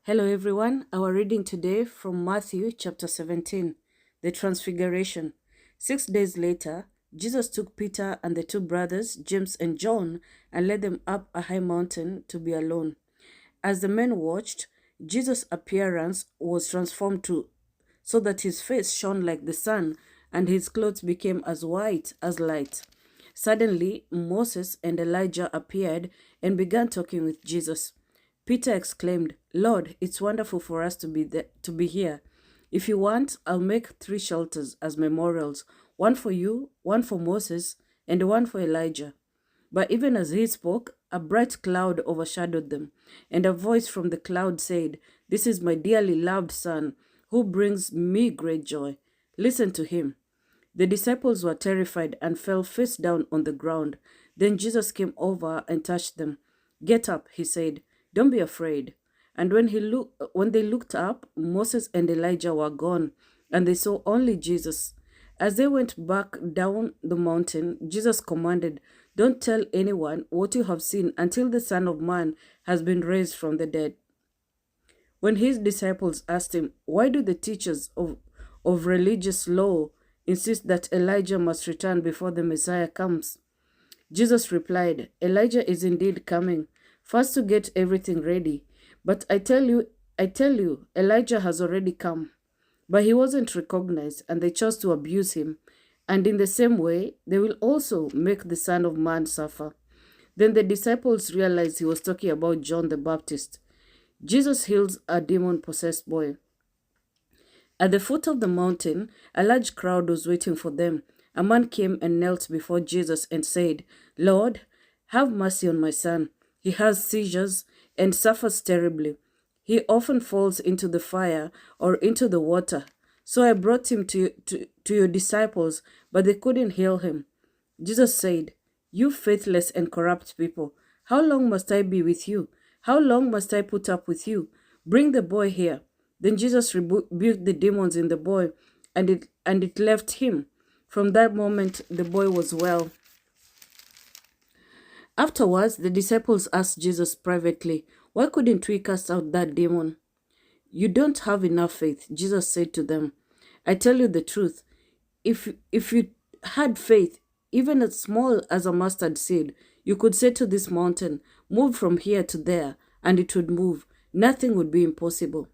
Hello everyone, our reading today from Matthew chapter 17, the Transfiguration. 6 days later, Jesus took Peter and the two brothers, James and John, and led them up a high mountain to be alone. As the men watched, Jesus' appearance was transformed so that his face shone like the sun and his clothes became as white as light. Suddenly, Moses and Elijah appeared and began talking with Jesus. Peter exclaimed, "Lord, it's wonderful for us to be here. If you want, I'll make 3 shelters as memorials, one for you, one for Moses, and one for Elijah." But even as he spoke, a bright cloud overshadowed them, and a voice from the cloud said, "This is my dearly loved son, who brings me great joy. Listen to him." The disciples were terrified and fell face down on the ground. Then Jesus came over and touched them. "Get up," he said. "Don't be afraid." And when they looked up, Moses and Elijah were gone, and they saw only Jesus. As they went back down the mountain, Jesus commanded, "Don't tell anyone what you have seen until the Son of Man has been raised from the dead." When his disciples asked him, "Why do the teachers of religious law insist that Elijah must return before the Messiah comes?" Jesus replied, "Elijah is indeed coming, first to get everything ready. But I tell you, Elijah has already come. But he wasn't recognized, and they chose to abuse him. And in the same way, they will also make the Son of Man suffer." Then the disciples realized he was talking about John the Baptist. Jesus heals a demon-possessed boy. At the foot of the mountain, a large crowd was waiting for them. A man came and knelt before Jesus and said, "Lord, have mercy on my son. He has seizures and suffers terribly. He often falls into the fire or into the water. So I brought him to your disciples, but they couldn't heal him." Jesus said, "You faithless and corrupt people, how long must I be with you? How long must I put up with you? Bring the boy here." Then Jesus rebuked the demons in the boy, and it left him. From that moment, the boy was well. Afterwards, the disciples asked Jesus privately, "Why couldn't we cast out that demon?" "You don't have enough faith," Jesus said to them. "I tell you the truth. If you had faith, even as small as a mustard seed, you could say to this mountain, 'Move from here to there,' and it would move. Nothing would be impossible."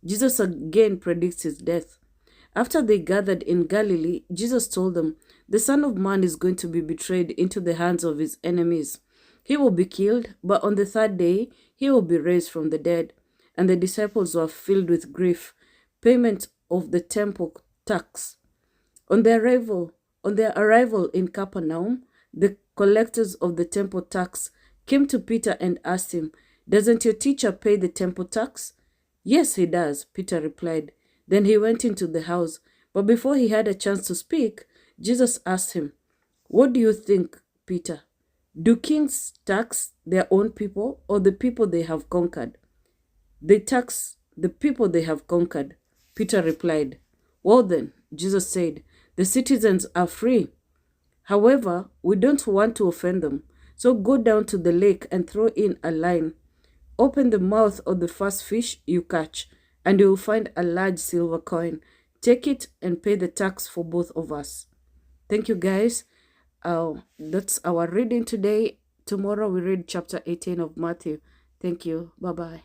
Jesus again predicts his death. After they gathered in Galilee, Jesus told them, "The Son of Man is going to be betrayed into the hands of his enemies. He will be killed, but on the 3rd day, he will be raised from the dead." And the disciples were filled with grief. Payment of the temple tax. On their arrival in Capernaum, the collectors of the temple tax came to Peter and asked him, "Doesn't your teacher pay the temple tax?" "Yes, he does," Peter replied. Then he went into the house, but before he had a chance to speak, Jesus asked him, "What do you think, Peter? Do kings tax their own people or the people they have conquered?" "They tax the people they have conquered," Peter replied. "Well then," Jesus said, "the citizens are free. However, we don't want to offend them, so go down to the lake and throw in a line. Open the mouth of the first fish you catch, and you will find a large silver coin. Take it and pay the tax for both of us." Thank you, guys. That's our reading today. Tomorrow we read chapter 18 of Matthew. Thank you. Bye-bye.